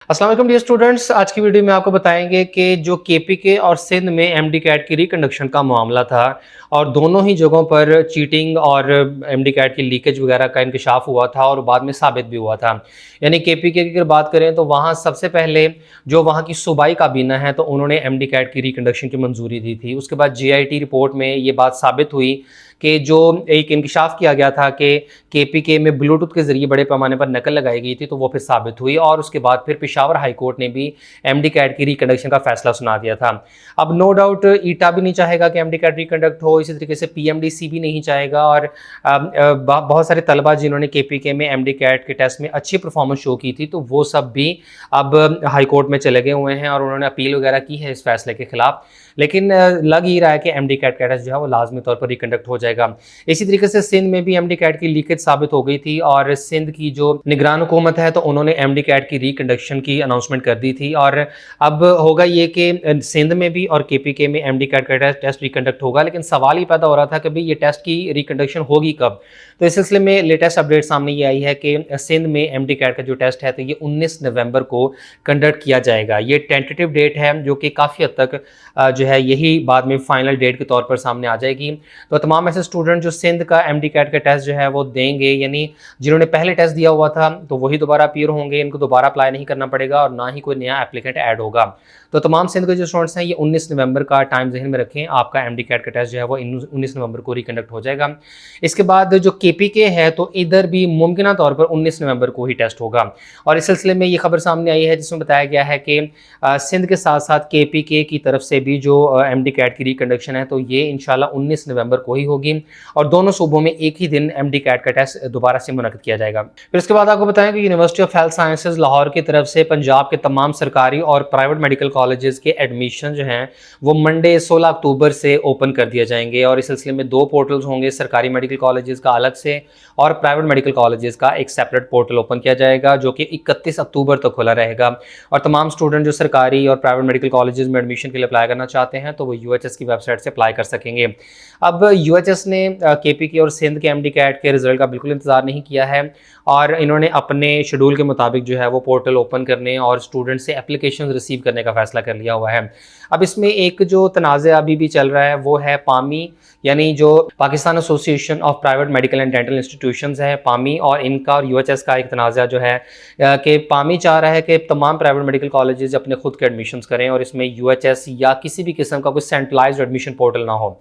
अस्सलाम वालेकुम dear students. आज की वीडियो में आपको बताएंगे कि जो केपीके और सिंध में एमडी कैट की रिकंडक्शन का मामला था और दोनों ही जगहों पर चीटिंग और एमडी कैट की लीकेज वगैरह का इंकशाफ हुआ था और बाद में साबित भी हुआ था। यानी केपीके की अगर बात करें तो वहाँ सबसे पहले जो वहाँ की सूबाई काबीना है तो उन्होंने एमडी कैट की रिकंडक्शन की मंजूरी दी थी। उसके बाद जेआईटी रिपोर्ट में ये बात साबित हुई कि जो एक इंकशाफ किया गया था कि केपीके में ब्लूटूथ के जरिए बड़े पैमाने पर नकल लगाई गई थी, तो वो फिर साबित हुई और उसके बाद फिर पेशावर हाई कोर्ट ने भी एमडी कैट की रिकंडक्शन का फैसला सुना दिया था। अब नो डाउट ईटा भी नहीं चाहेगा कि एमडी कैट रिकंडक्ट हो, इसी तरीके से पीएमडीसी भी नहीं चाहेगा और बहुत सारे तलबा जिन्होंने केपीके में एमडी कैट के टेस्ट में अच्छी परफॉर्मेंस शो की थी तो वो सब भी अब हाई कोर्ट में चले गए हुए हैं और उन्होंने अपील वगैरह की है इस फैसले के खिलाफ। लेकिन लग ही रहा है कि एमडी कैट का टेस्ट जो है वो लाजमी तौर पर रिकंडक्ट हो जाएगा। इसी तरीके से सिंध में भी एमडी कैट की लीकेज साबित हो गई थी और सिंध की जो निगरान हुकूमत है तो उन्होंने एमडी कैट की रिकंडक्शन की अनाउंसमेंट कर दी थी और अब होगा ये कि सिंध में भी और केपीके में एमडी कैट का टेस्ट रिकंडक्ट होगा। लेकिन सवाल ही पैदा हो रहा था कि भाई ये टेस्ट की रिकंडक्शन होगी कब। तो इस सिलसिले में लेटेस्ट अपडेट सामने ये आई है कि सिंध में एमडी कैट का जो टेस्ट है तो ये 19 नवंबर को कंडक्ट किया जाएगा। ये टेंटेटिव डेट है जो कि काफ़ी हद तक जो है यही बाद में फाइनल डेट के तौर पर सामने आ जाएगी। तो तमाम ऐसे स्टूडेंट जो सिंध का एमडी कैट का टेस्ट जो है वो देंगे, यानी जिन्होंने पहले टेस्ट दिया हुआ था तो वही दोबारा अपीयर होंगे, इनको दोबारा अप्लाई नहीं करना पड़ेगा और ना ही कोई नया एप्लीकेंट ऐड होगा। तो तमाम सिंध के जो स्टूडेंट्स हैं ये 19 नवंबर का टाइम जहन में रखें, आपका एमडी कैट का टेस्ट जो है वो 19 नवंबर को रिकंडक्ट हो जाएगा। इसके बाद जो केपीके है तो इधर भी मुमकिन तौर पर 19 नवंबर को ही टेस्ट होगा और इस सिलसिले में ये खबर सामने आई है जिसमें बताया गया है कि सिंध के साथ साथ केपीके की तरफ से भी जो एमडी कैट की रिकंडक्शन है तो ये इंशाल्लाह 19 नवंबर को ही होगी और दोनों सूबों में एक ही दिन एमडी कैट का टेस्ट दोबारा से मुनक्किद किया जाएगा। फिर इसके बाद आपको बताएं कि university of health sciences Lahore की तरफ से पंजाब के तमाम सरकारी और प्राइवेट मेडिकल कॉलेजेस के एडमिशन जो हैं वो मंडे 16 अक्टूबर से ओपन कर दिए जाएंगे और इस सिलसिले में 2 पोर्टल्स होंगे, सरकारी मेडिकल कॉलेजेस का अलग से और प्राइवेट मेडिकल कॉलेजेस का एक सेपरेट पोर्टल ओपन किया जाएगा जो कि 31 अक्टूबर तक खुला रहेगा। और तमाम स्टूडेंट जो सरकारी और प्राइवेट मेडिकल कॉलेजेस में एडमिशन के लिए अप्लाई करना चाहते हैं तो वो यूएचएस की वेबसाइट से अप्लाई कर सकेंगे। अब यूएचएस ने केपीके और सिंध के एमडी कैट के रिजल्ट का बिल्कुल इंतजार नहीं किया है और इन्होंने अपने शेड्यूल के मुताबिक जो है वो पोर्टल ओपन करने और स्टूडेंट से एप्लीकेशन रिसीव करने का फैसला कर लिया हुआ है। अब इसमें एक जो तनाज़ा अभी भी चल रहा है वो है पामी, यानी जो Pakistan association of private medical and dental institutions है पामी, और इनका और यूएचएस का एक तनाज़ा जो है कि पामी चाह रहा है कि तमाम प्राइवेट मेडिकल कॉलेजेस अपने खुद के एडमिशन्स करें और इसमें यूएचएस या किसी भी किस्म का कोई सेंट्रलाइज्ड एडमिशन पोर्टल ना हो।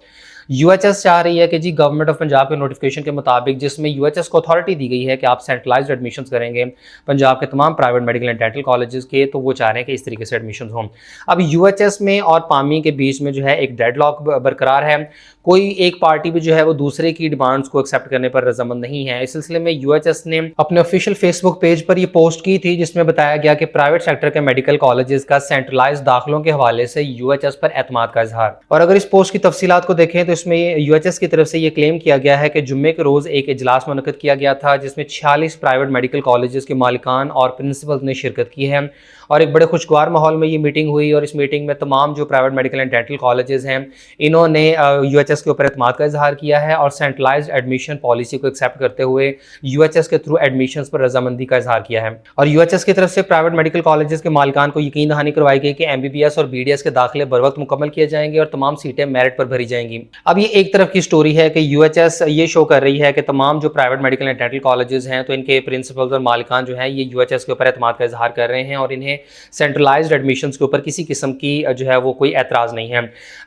यूएचएस चाह रही है कि जी गवर्नमेंट ऑफ पंजाब के नोटिफिकेशन के मुताबिक जिसमें यूएचएस को अथॉरिटी दी गई है कि आप सेंट्रलाइज्ड एडमिशन्स करेंगे पंजाब के तमाम private medical and dental colleges के, तो वो चाह रहे हैं कि इस तरीके से एडमिशन्स हों। अब यूएचएस में और पामी के बीच में जो है एक डेडलॉक बरकरार है, कोई एक पार्टी भी जो है वो दूसरे की डिमांड्स को एक्सेप्ट करने पर रजामंद नहीं है। इस सिलसिले में यूएचएस ने अपने ऑफिशियल फेसबुक पेज पर ये पोस्ट की थी जिसमें बताया गया कि प्राइवेट सेक्टर के मेडिकल कॉलेजेस का सेंट्रलाइज्ड दाखिलों के हवाले से यूएचएस पर एतमाद का इजहार। और अगर इस पोस्ट की तफसीलात को देखें तो इसमें यूएचएस की तरफ से ये क्लेम किया गया है कि जुम्मे के रोज एक इजलास मुनक्किद किया गया था जिसमें 46 प्राइवेट मेडिकल कॉलेजेस के मालिकान और प्रिंसिपल्स ने शिरकत की है और एक बड़े खुशगवार माहौल में ये मीटिंग हुई और इस मीटिंग में तमाम जो private medical and dental colleges हैं इन्होंने यूएचएस के ऊपर एतमाद का इजहार किया है और सेंट्रलाइज्ड एडमिशन पॉलिसी को एक्सेप्ट करते हुए यूएचएस के थ्रू एडमिशंस पर रजामंदी का इजहार किया है। और यूएचएस की तरफ से प्राइवेट मेडिकल कॉलेजेस के मालिकान को यकीन दहानी करवाई गई कि एमबीबीएस और बीडीएस के दाखिले बर वक्त मुकम्मल किए जाएंगे और तमाम सीटें मेरिट पर भरी जाएंगी। अब ये एक तरफ की स्टोरी है कि यूएचएस ये शो कर रही है कि तमाम जो private medical and dental colleges हैं तो इनके प्रिंसिपल्स और मालिकान जो हैं ये यूएचएस के ऊपर एतमाद का इजहार कर रहे हैं और इन्हें सेंट्रलाइज्ड एडमिशंस के ऊपर किसी किस्म की जो है वो कोई एतराज़ नहीं है।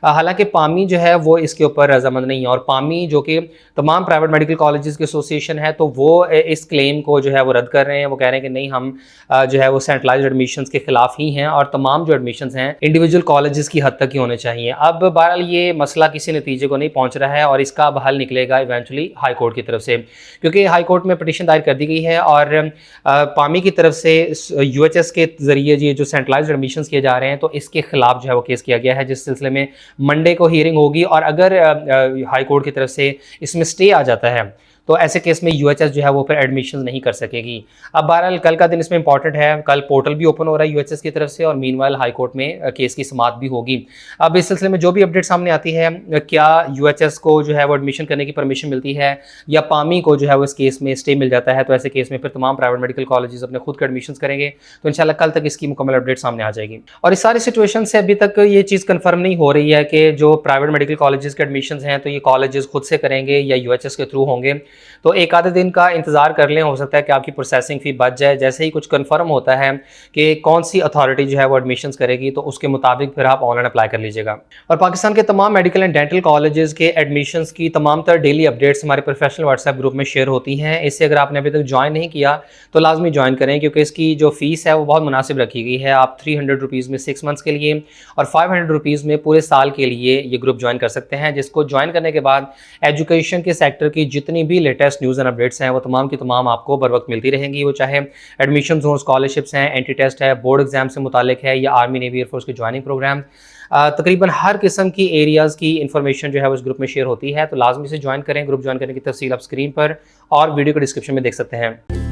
हालांकि पामी जो है वो इसके ऊपर रजामंद नहीं है और पामी जो कि तमाम प्राइवेट मेडिकल कॉलेजेस की एसोसिएशन है तो वो इस क्लेम को जो है वो रद्द कर रहे हैं। वो कह रहे हैं कि नहीं, हम जो है वो सेंट्रलाइज्ड एडमिशंस के खिलाफ ही हैं और तमाम जो एडमिशंस हैं इंडिविजुअल कॉलेजेस की हद तक ही होने चाहिए। अब बहरहाल ये मसला किसी नतीजे को नहीं पहुंच रहा है और इसका अब हल निकलेगा इवेंचुअली हाई कोर्ट की तरफ से, क्योंकि हाई कोर्ट में पिटीशन दायर कर दी गई है और पामी की तरफ से यूएचएस के जरिए ये जो सेंट्रलाइज्ड एडमिशंस किए जा रहे हैं तो इसके खिलाफ जो है वो केस किया गया है जिस सिलसिले में मंडे को हियरिंग होगी और अगर हाई कोर्ट की तरफ से इसमें स्टे आ जाता है तो ऐसे केस में यूएचएस जो है वो फिर एडमिशन नहीं कर सकेगी। अब बहरहाल कल का दिन इसमें इंपॉर्टेंट है, कल पोर्टल भी ओपन हो रहा है यूएचएस की तरफ से और मीनवाइल हाई कोर्ट में केस की समाअत भी होगी। अब इस सिलसिले में जो भी अपडेट सामने आती है, क्या यूएचएस को जो है वो एडमिशन करने की परमिशन मिलती है या पामी को जो है वो इस केस में स्टे मिल जाता है, तो ऐसे केस में फिर तमाम प्राइवेट मेडिकल कॉलेजेस अपने खुद के एडमिशन करेंगे। तो इंशाल्लाह कल तक इसकी मुकम्मल अपडेट सामने आ जाएगी। और इस सारी सिचुएशन से अभी तक ये चीज़ कंफर्म नहीं हो रही है कि जो प्राइवेट मेडिकल कॉलेजेस के एडमिशंस हैं तो ये कॉलेजेस खुद से करेंगे या यूएचएस के थ्रू होंगे। तो एक आधे दिन का इंतजार कर लें, हो सकता है कि आपकी प्रोसेसिंग फ़ी बच जाए। जैसे ही कुछ कंफर्म होता है कि कौन सी अथॉरिटी जो है वो एडमिशंस करेगी तो उसके मुताबिक फिर आप ऑनलाइन अप्लाई कर लीजिएगा। और पाकिस्तान के तमाम मेडिकल एंड डेंटल कॉलेजेस के एडमिशंस की तमाम तर डेली अपडेट्स हमारे प्रोफेशनल व्हाट्सएप ग्रुप में शेयर होती हैं। इससे अगर आपने अभी तक ज्वाइन नहीं किया तो लाजमी ज्वाइन करें, क्योंकि इसकी जो फीस है वो बहुत मुनासिब रखी गई है। आप 300 रुपीज़ में 6 मंथ्स के लिए और 500 रुपीज़ में पूरे साल के लिए ये ग्रुप ज्वाइन कर सकते हैं, जिसको ज्वाइन करने के बाद एजुकेशन के सेक्टर की जितनी भी लेटेस्ट न्यूज़ एंड अपडेट्स हैं वो तमाम की तमाम आपको बर वक्त मिलती रहेंगी। वो चाहे एडमिशन हो, स्कॉलरशिप्स हैं, एंटी टेस्ट है, बोर्ड एग्जाम से मुतालिक है या आर्मी नेवी एयरफोर्स के ज्वाइनिंग प्रोग्राम, तकरीबन हर किस्म की एरियाज़ की इन्फॉर्मेशन जो है उस ग्रुप में शेयर होती है। तो लाजमी से ज्वाइन करें। ग्रुप ज्वाइन करने की तफसील आप स्क्रीन पर और वीडियो के डिस्क्रिप्शन में देख सकते हैं।